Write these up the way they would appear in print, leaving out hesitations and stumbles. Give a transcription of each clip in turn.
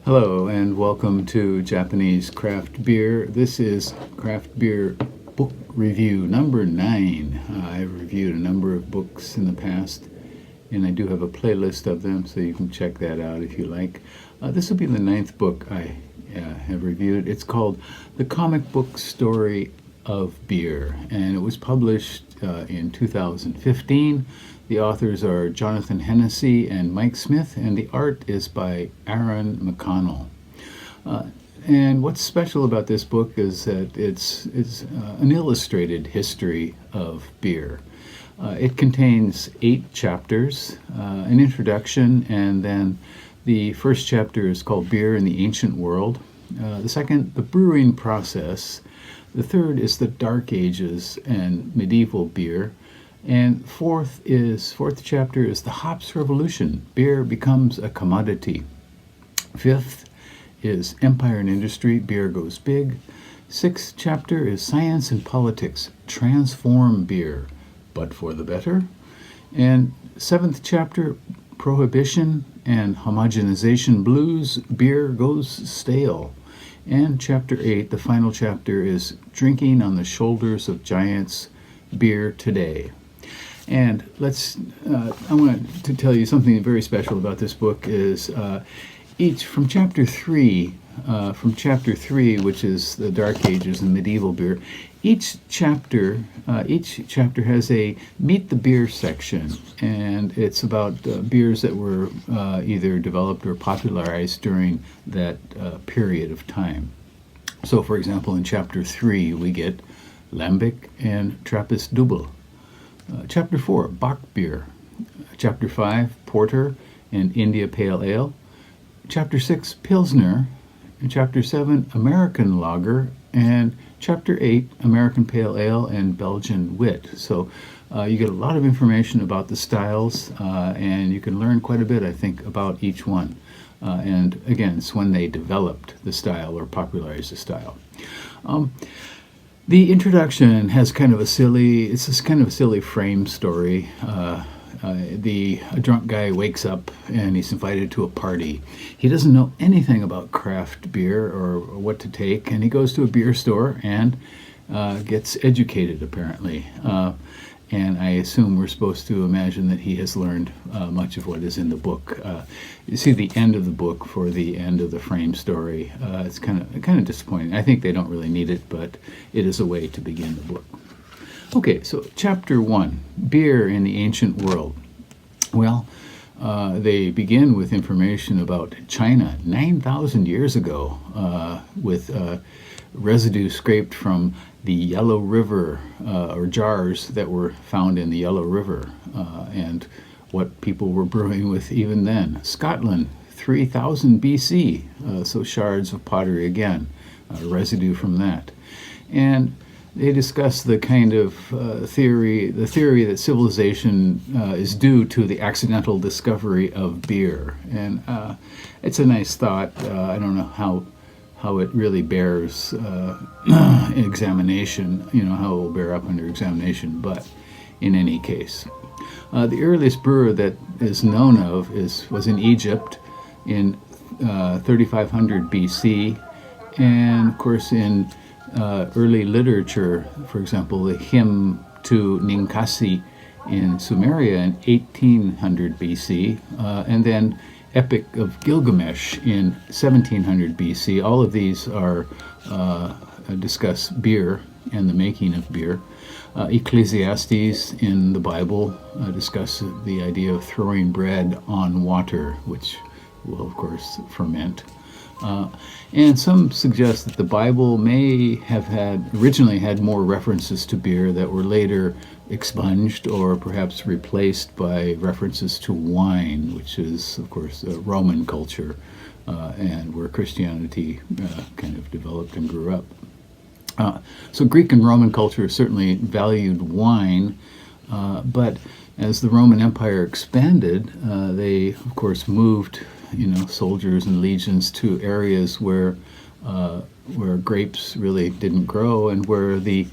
Hello and welcome to Japanese Craft Beer. This is Craft Beer Book Review number 9. I've reviewed a number of books in the past, and I do have a playlist of them, so you can check that out if you like. This will be the 9th book I have reviewed. It's called The Comic Book Story of Beer, and it was published in 2015. The authors are Jonathan Hennessey and Mike Smith, and the art is by Aaron McConnell. And what's special about this book is that it's an illustrated history of beer. It contains 8 chapters, an introduction, and then the first chapter is called Beer in the Ancient World. The second, the Brewing Process. The third is the Dark Ages and Medieval Beer. And fourth chapter is the Hops Revolution. Beer becomes a commodity. Fifth is Empire and Industry. Beer goes big. 6th chapter is Science and Politics. Transform beer, but for the better. And 7th chapter, Prohibition and Homogenization Blues. Beer goes stale. And chapter 8, the final chapter, is Drinking on the Shoulders of Giants. Beer today. And I want to tell you something very special about this book is from chapter 3, which is the Dark Ages and Medieval Beer, each chapter has a Meet the Beer section, and it's about beers that were either developed or popularized during that period of time. So, for example, in chapter 3, we get Lambic and Trappist Double. Chapter 4, Bock Beer. Chapter 5, Porter and India Pale Ale. Chapter 6, Pilsner. And Chapter 7, American Lager. And Chapter 8, American Pale Ale and Belgian Wit. So you get a lot of information about the styles, and you can learn quite a bit, I think, about each one. And again, it's when they developed the style or popularized the style. The introduction has kind of a silly frame story. A drunk guy wakes up and he's invited to a party. He doesn't know anything about craft beer or what to take, and he goes to a beer store and gets educated, apparently. And I assume we're supposed to imagine that he has learned much of what is in the book. You see the end of the book for the end of the frame story. It's kind of disappointing. I think they don't really need it, but it is a way to begin the book. Okay, so chapter 1, Beer in the Ancient World. Well, they begin with information about China 9,000 years ago with residue scraped from the Yellow River, or jars that were found in the Yellow River, and what people were brewing with even then. Scotland, 3000 BC, so shards of pottery again, residue from that. And they discuss the kind of theory that civilization is due to the accidental discovery of beer. And it's a nice thought. I don't know how it really bears examination, how it will bear up under examination, but in any case. The earliest brewer that is known of was in Egypt in 3500 BC, and of course in early literature, for example, the hymn to Ninkasi in Sumeria in 1800 BC, and then Epic of Gilgamesh in 1700 BC. All of these are discuss beer and the making of beer. Ecclesiastes in the Bible discuss the idea of throwing bread on water, which will, of course, ferment. And some suggest that the Bible may have originally had more references to beer that were later expunged or perhaps replaced by references to wine, which is, of course, Roman culture, and where Christianity kind of developed and grew up. So Greek and Roman culture certainly valued wine, but as the Roman Empire expanded, they, of course, moved soldiers and legions to areas where grapes really didn't grow, and where the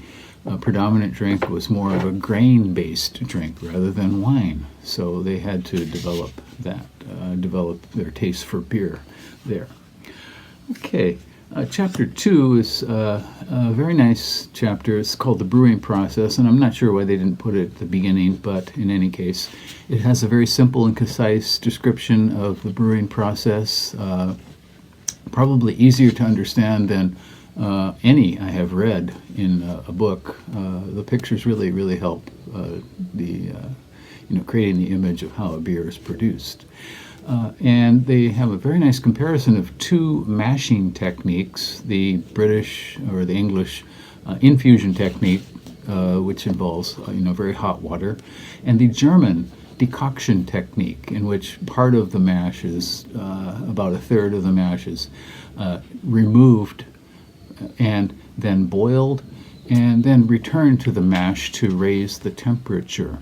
predominant drink was more of a grain-based drink rather than wine. So they had to develop their taste for beer there. Okay, chapter 2 is a very nice chapter. It's called the Brewing Process, and I'm not sure why they didn't put it at the beginning, but in any case, it has a very simple and concise description of the brewing process, probably easier to understand than any I have read in a book. The pictures really help creating the image of how a beer is produced. And they have a very nice comparison of two mashing techniques, the British or the English infusion technique, which involves very hot water, and the German decoction technique, in which part of the mash is, about a third of the mash is removed and then boiled and then returned to the mash to raise the temperature.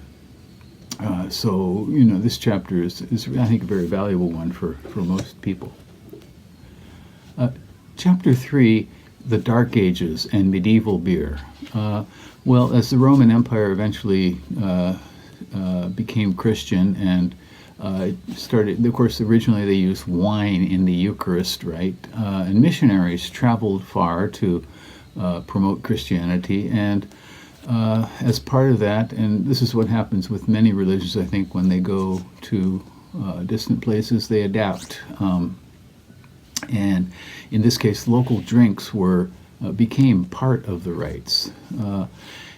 So this chapter is I think a very valuable one for most people. Chapter 3, the Dark Ages and Medieval Beer. Well, as the Roman Empire eventually became Christian and started, of course, originally they used wine in the Eucharist, right? And missionaries traveled far to promote Christianity, and as part of that, and this is what happens with many religions, I think, when they go to distant places, they adapt. And in this case, local drinks became part of the rites.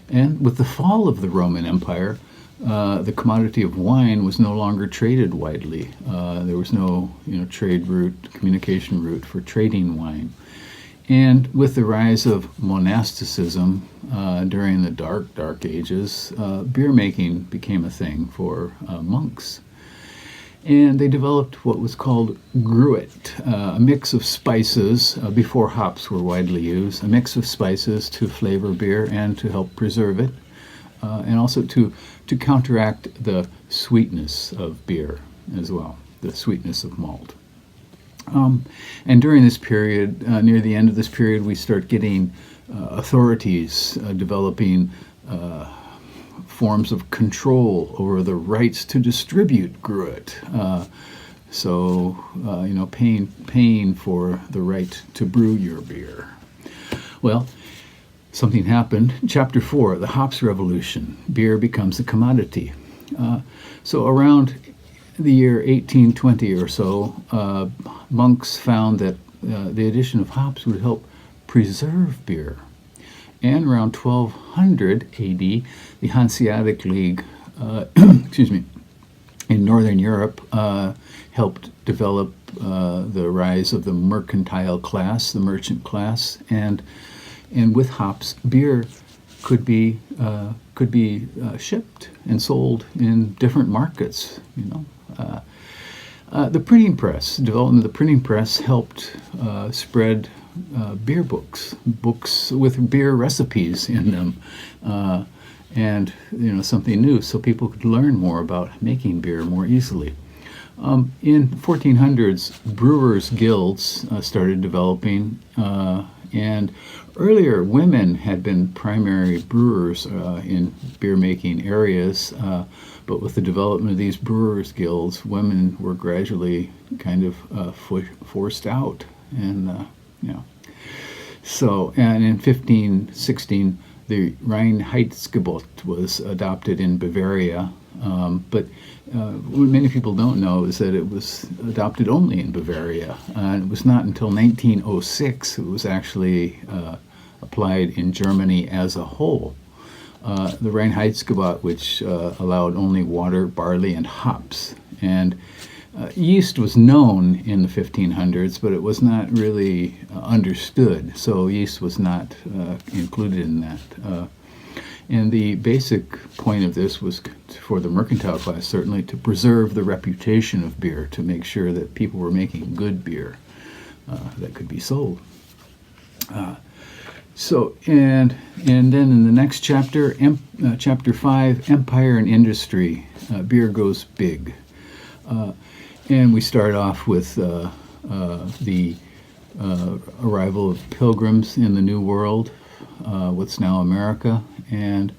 And with the fall of the Roman Empire, the commodity of wine was no longer traded widely. There was no trade route, communication route for trading wine. And with the rise of monasticism during the Dark Ages, beer making became a thing for monks. And they developed what was called gruit, a mix of spices, before hops were widely used, a mix of spices to flavor beer and to help preserve it, and also to counteract the sweetness of beer as well, the sweetness of malt. And during this period, near the end of this period, we start getting authorities developing forms of control over the rights to distribute gruit. Paying for the right to brew your beer. Well, something happened. Chapter 4, the hops revolution. Beer becomes a commodity. So around the year 1820 or so, monks found that the addition of hops would help preserve beer. And around 1200 AD, the Hanseatic League, in Northern Europe, helped develop the rise of the mercantile class, the merchant class, and with hops, beer could be shipped and sold in different markets. The printing press, development of the printing press, helped spread beer books with beer recipes in them, and something new, so people could learn more about making beer more easily. In 1400s, brewers' guilds started developing, and earlier women had been primary brewers in beer-making areas, but with the development of these brewers' guilds, women were gradually kind of forced out, and So, and in 1516, the Reinheitsgebot was adopted in Bavaria, but what many people don't know is that it was adopted only in Bavaria, and it was not until 1906 it was actually applied in Germany as a whole. The Reinheitsgebot, which allowed only water, barley, and hops, and yeast was known in the 1500s, but it was not really understood, so yeast was not included in that. And the basic point of this was for the mercantile class, certainly, to preserve the reputation of beer, to make sure that people were making good beer that could be sold. And then in the next chapter, chapter 5, Empire and Industry, beer goes big. And we start off with the arrival of pilgrims in the New World, what's now America, and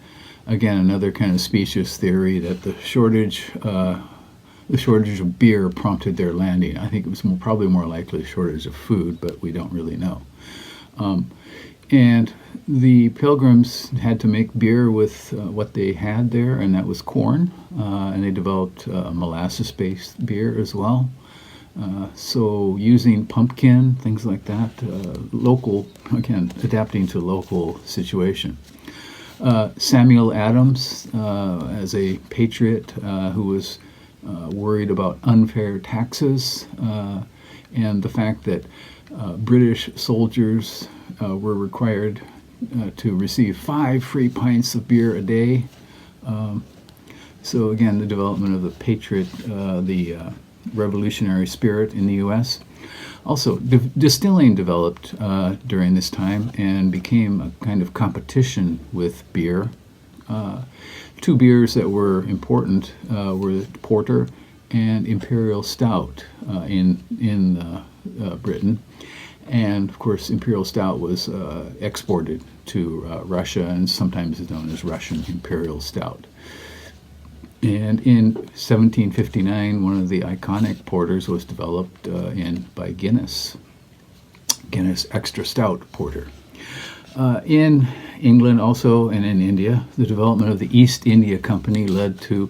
again another kind of specious theory that the shortage the shortage of beer prompted their landing. I think it was probably more likely a shortage of food, but we don't really know. And the Pilgrims had to make beer with what they had there, and that was corn. And they developed molasses-based beer as well. So using pumpkin, things like that, local, again, adapting to local situation. Samuel Adams, as a patriot who was worried about unfair taxes and the fact that British soldiers were required to receive 5 free pints of beer a day. So again, the development of the patriot, the revolutionary spirit in the U.S. Also, distilling developed during this time and became a kind of competition with beer. 2 beers that were important were Porter and Imperial Stout in Britain. And, of course, Imperial Stout was exported to Russia and sometimes is known as Russian Imperial Stout. And in 1759, one of the iconic porters was developed by Guinness Extra Stout Porter. In England also and in India, the development of the East India Company led to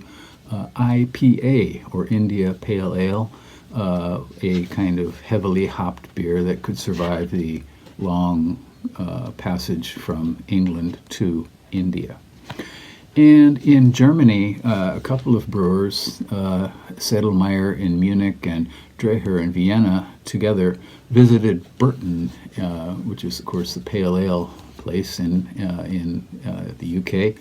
IPA, or India Pale Ale, a kind of heavily hopped beer that could survive the long passage from England to India. And in Germany, a couple of brewers, Sedlmayr in Munich and Dreher in Vienna, together visited Burton, which is, of course, the pale ale place in the UK,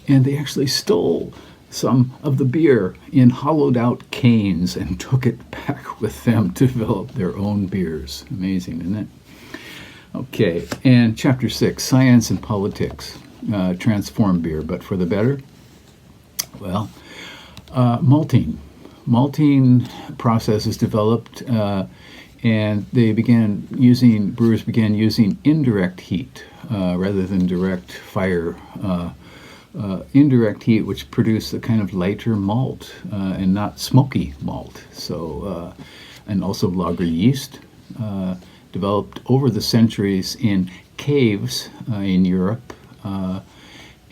and they actually stole some of the beer in hollowed-out cans and took it back with them to develop their own beers. Amazing, isn't it? Okay, and Chapter 6, Science and Politics. Transform beer, but for the better? Well, malting. Malting processes developed, and brewers began using indirect heat rather than direct fire. Indirect heat, which produced a kind of lighter malt and not smoky malt. So, and also lager yeast developed over the centuries in caves in Europe.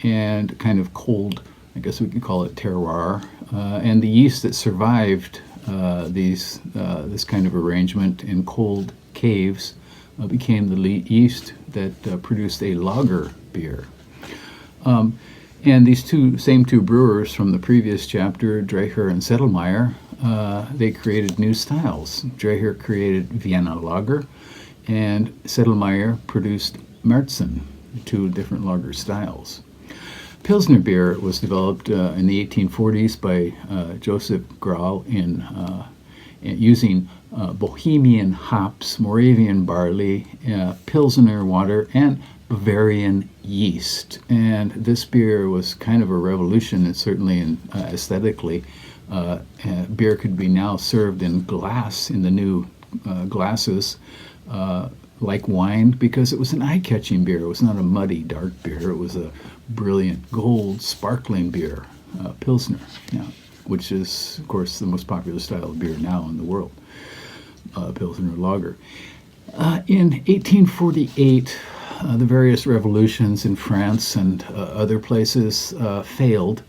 And kind of cold, I guess we could call it terroir, and the yeast that survived this kind of arrangement in cold caves became the yeast that produced a lager beer. And these same two brewers from the previous chapter, Dreher and Sedlmayr, they created new styles. Dreher created Vienna Lager, and Sedlmayr produced Märzen, 2 different lager styles. Pilsner beer was developed in the 1840s by Joseph Graal using Bohemian hops, Moravian barley, Pilsner water, and Bavarian yeast. And this beer was kind of a revolution, and certainly aesthetically. Beer could be now served in glass, in the new glasses, like wine, because it was an eye-catching beer. It was not a muddy, dark beer. It was a brilliant, gold, sparkling beer, Pilsner, which is, of course, the most popular style of beer now in the world, Pilsner lager. In 1848, the various revolutions in France and other places failed,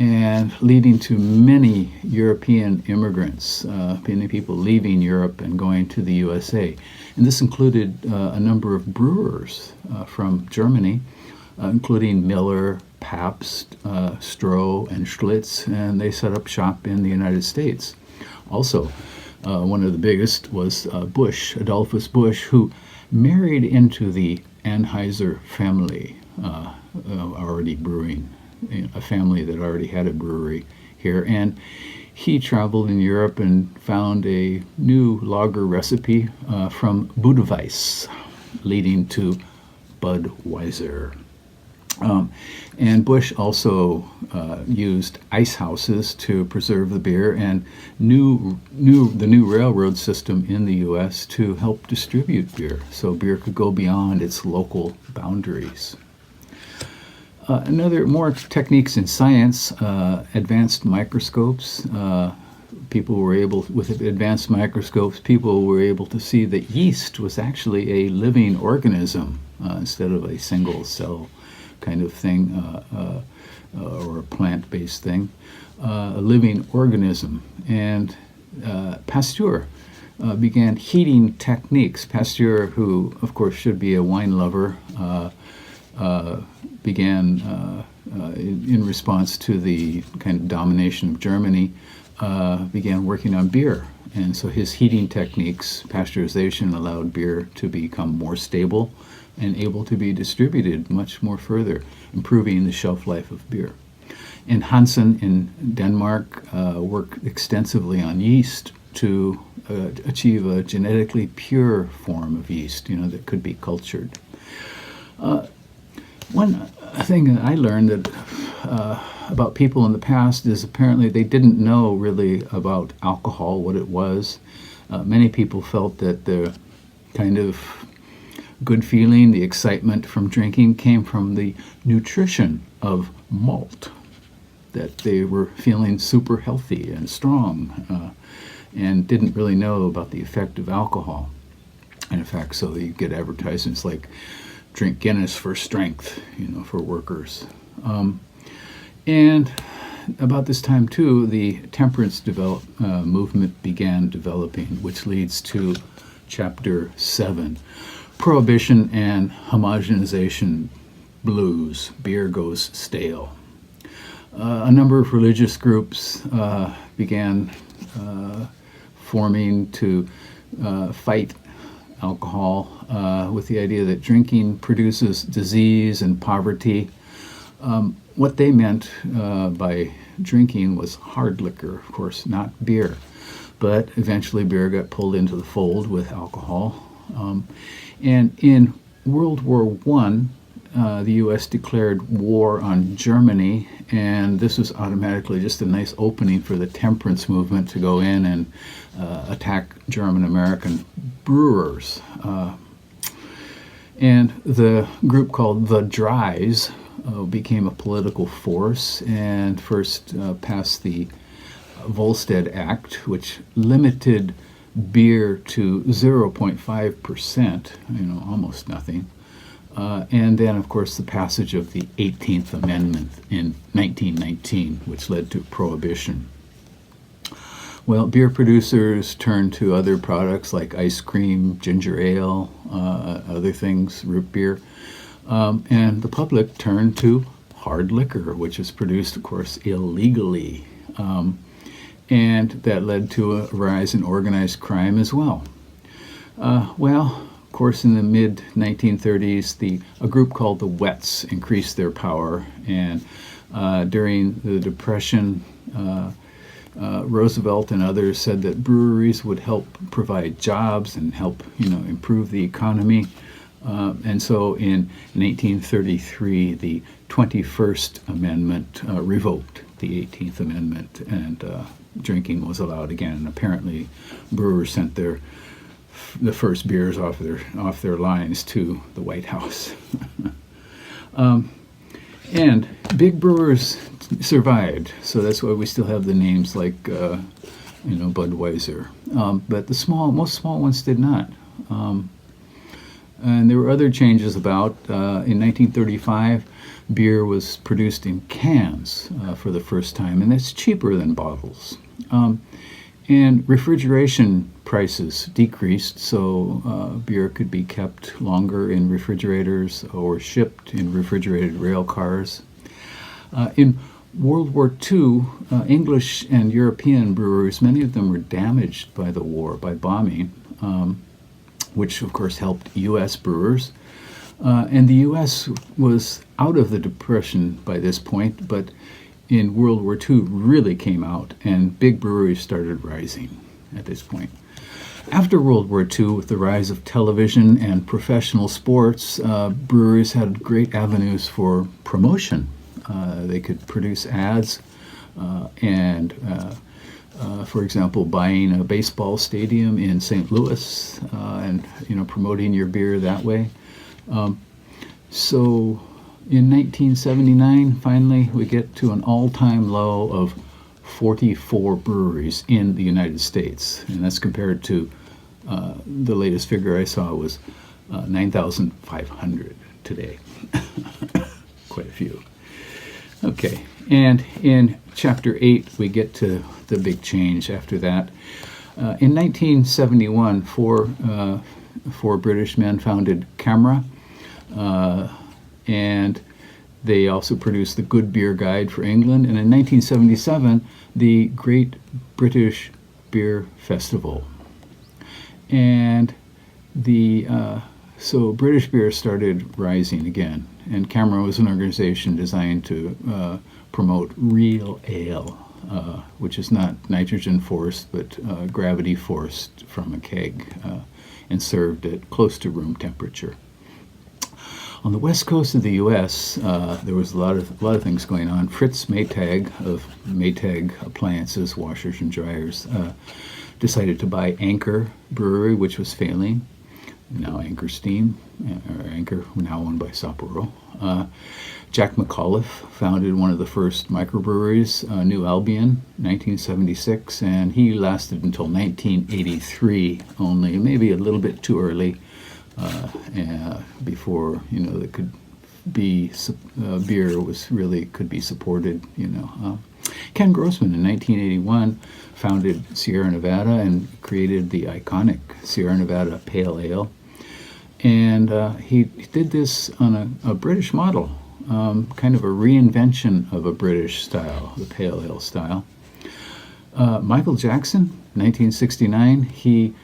and leading to many European immigrants, many people leaving Europe and going to the USA. And this included a number of brewers from Germany, including Miller, Pabst, Stroh, and Schlitz, and they set up shop in the United States. Also, one of the biggest was Busch, Adolphus Busch, who married into the Anheuser family, already brewing, a family that already had a brewery here. And he traveled in Europe and found a new lager recipe from Budweiss, leading to Budweiser. And Busch also used ice houses to preserve the beer, and the new railroad system in the U.S. to help distribute beer, so beer could go beyond its local boundaries. More techniques in science, advanced microscopes, people were able, with advanced microscopes, people were able to see that yeast was actually a living organism instead of a single cell kind of thing or a plant-based thing, a living organism. And Pasteur began heating techniques. Pasteur, who of course should be a wine lover, began in response to the kind of domination of Germany, began working on beer. And so his heating techniques, pasteurization, allowed beer to become more stable and able to be distributed much more further, improving the shelf life of beer. And Hansen in Denmark worked extensively on yeast to achieve a genetically pure form of yeast, that could be cultured. One thing that I learned that about people in the past is apparently they didn't know really about alcohol, what it was. Many people felt that the kind of good feeling, the excitement from drinking came from the nutrition of malt, that they were feeling super healthy and strong and didn't really know about the effect of alcohol. And in fact, so you get advertisements like drink Guinness for strength, for workers. And about this time, too, the temperance movement began developing, which leads to Chapter 7, Prohibition and Homogenization Blues, Beer Goes Stale. A number of religious groups began forming to fight alcohol with the idea that drinking produces disease and poverty. What they meant by drinking was hard liquor, of course, not beer. But eventually beer got pulled into the fold with alcohol. And in World War I, the U.S. declared war on Germany, and this was automatically just a nice opening for the temperance movement to go in and attack German-American brewers. And the group called the Dries became a political force and first passed the Volstead Act, which limited beer to 0.5%, almost nothing. And then, of course, the passage of the 18th Amendment in 1919, which led to Prohibition. Well, beer producers turned to other products like ice cream, ginger ale, other things, root beer. And the public turned to hard liquor, which is produced, of course, illegally. And that led to a rise in organized crime as well. Of course, in the mid-1930s, a group called the Wets increased their power. And during the Depression, Roosevelt and others said that breweries would help provide jobs and help, improve the economy. And so in 1933, the 21st Amendment revoked the 18th Amendment, and drinking was allowed again. And apparently, brewers sent the first beers off their lines to the White House. And big brewers survived, so that's why we still have the names like Budweiser. But most small ones did not. And there were other changes about. In 1935, beer was produced in cans for the first time, and that's cheaper than bottles. And refrigeration prices decreased, so beer could be kept longer in refrigerators or shipped in refrigerated rail cars. In World War II, English and European brewers, many of them were damaged by the war, by bombing, which of course helped U.S. brewers. And the U.S. was out of the Depression by this point, but in World War II really came out, and big breweries started rising at this point. After World War II, with the rise of television and professional sports, breweries had great avenues for promotion. They could produce ads and for example, buying a baseball stadium in St. Louis and promoting your beer that way. So in 1979, finally, we get to an all-time low of 44 breweries in the United States, and that's compared to the latest figure I saw was 9,500 today. Quite a few. Okay, and in Chapter 8 we get to the big change after that. In 1971, four British men founded CAMRA, and they also produced the Good Beer Guide for England, and in 1977, the Great British Beer Festival. And so British beer started rising again, and CAMRA was an organization designed to promote real ale, which is not nitrogen forced, but gravity forced from a keg, and served at close to room temperature. On the west coast of the U.S., there was a lot of things going on. Fritz Maytag of Maytag Appliances, Washers and Dryers, decided to buy Anchor Brewery, which was failing. Now Anchor Steam, or Anchor, now owned by Sapporo. Jack McAuliffe founded one of the first microbreweries, New Albion, 1976, and he lasted until 1983 only, maybe a little bit too early. Before there could be beer could be supported. Ken Grossman in 1981 founded Sierra Nevada and created the iconic Sierra Nevada Pale Ale, and he did this on a British model, kind of a reinvention of a British style, the Pale Ale style. Michael Jackson, 1969, he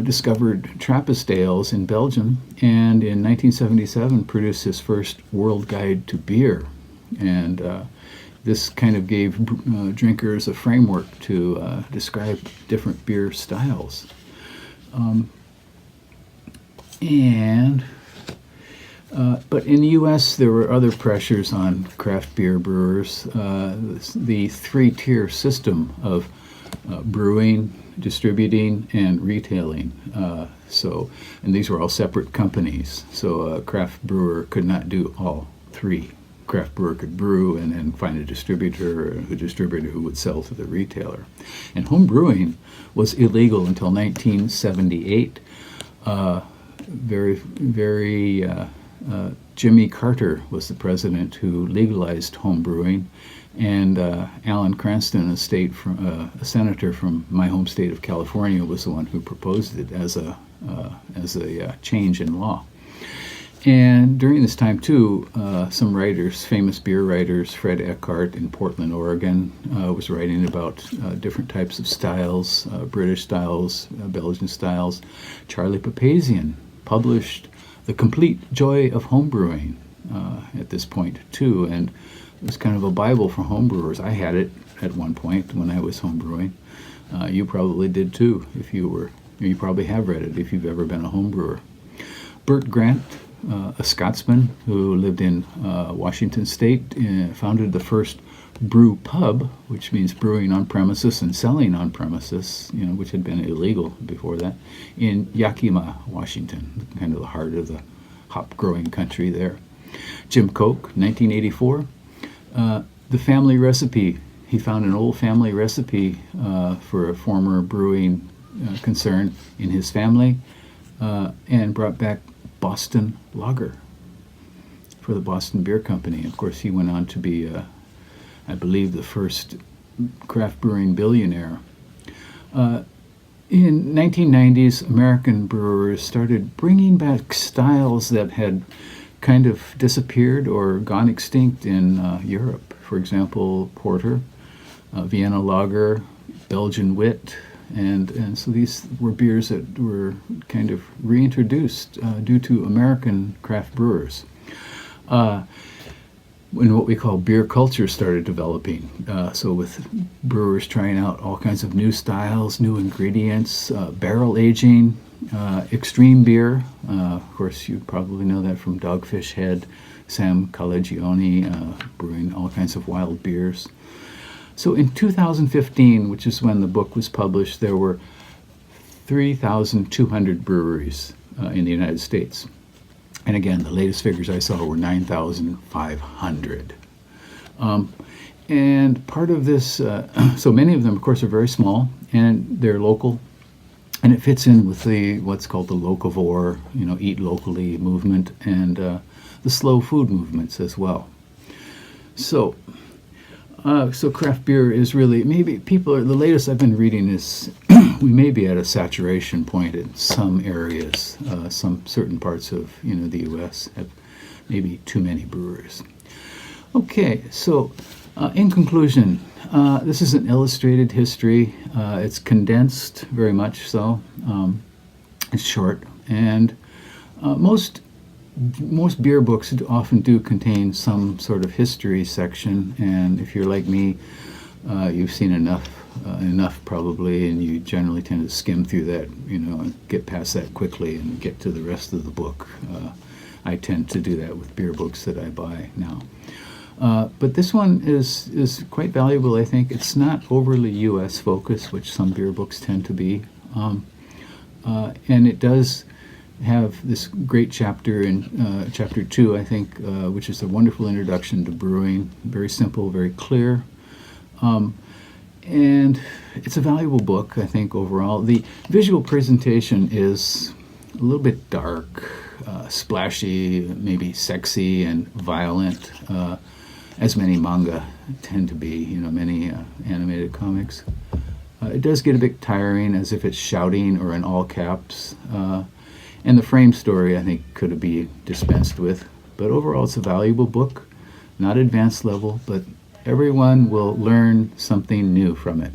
discovered Trappist ales in Belgium, and in 1977 produced his first World Guide to Beer. And this kind of gave drinkers a framework to describe different beer styles. But in the U.S., there were other pressures on craft beer brewers. The three-tier system of brewing, distributing, and retailing. And these were all separate companies. So a craft brewer could not do all three. Craft brewer could brew and then find a distributor who would sell to the retailer. And home brewing was illegal until 1978. Jimmy Carter was the president who legalized home brewing, and Alan Cranston, a senator from my home state of California, was the one who proposed it as a change in law. And during this time too, some writers, famous beer writers, Fred Eckhart in Portland, Oregon, was writing about different types of styles, British styles, Belgian styles. Charlie Papazian published The Complete Joy of Homebrewing at this point too, and it was kind of a Bible for homebrewers. I had it at one point when I was homebrewing. You probably did too, you probably have read it if you've ever been a homebrewer. Bert Grant, a Scotsman who lived in Washington State, founded the first Brew Pub, which means brewing on premises and selling on premises, which had been illegal before that, in Yakima, Washington, kind of the heart of the hop growing country there. Jim Koch, 1984, the family recipe. He found an old family recipe for a former brewing concern in his family, and brought back Boston Lager for the Boston Beer Company. Of course, he went on to be, I believe, the first craft brewing billionaire. In 1990s, American brewers started bringing back styles that had kind of disappeared or gone extinct in Europe. For example, porter, Vienna lager, Belgian wit, and so these were beers that were kind of reintroduced due to American craft brewers. When what we call beer culture started developing, so with brewers trying out all kinds of new styles, new ingredients, barrel aging, extreme beer. Of course, you probably know that from Dogfish Head, Sam Calagione, brewing all kinds of wild beers. So in 2015, which is when the book was published, there were 3,200 breweries in the United States. And again, the latest figures I saw were 9,500. And part of this, so many of them, of course, are very small, and they're local, and it fits in with the what's called the locavore, eat locally movement, and the slow food movements as well. So, so craft beer is really, maybe the latest I've been reading is we may be at a saturation point in some areas. Some certain parts of the U.S. have maybe too many brewers. Okay, so in conclusion, this is an illustrated history. It's condensed, very much so. It's short, and most beer books often do contain some sort of history section, and if you're like me, you've seen enough probably, and you generally tend to skim through that, and get past that quickly and get to the rest of the book. I tend to do that with beer books that I buy now. But this one is quite valuable, I think. It's not overly U.S. focused, which some beer books tend to be. And it does have this great chapter in chapter 2, I think, which is a wonderful introduction to brewing. Very simple, very clear. And it's a valuable book, I think, overall. The visual presentation is a little bit dark, splashy, maybe sexy and violent, as many manga tend to be, many animated comics. It does get a bit tiring, as if it's shouting or in all caps. And the frame story, I think, could be dispensed with. But overall, it's a valuable book, not advanced level, but everyone will learn something new from it.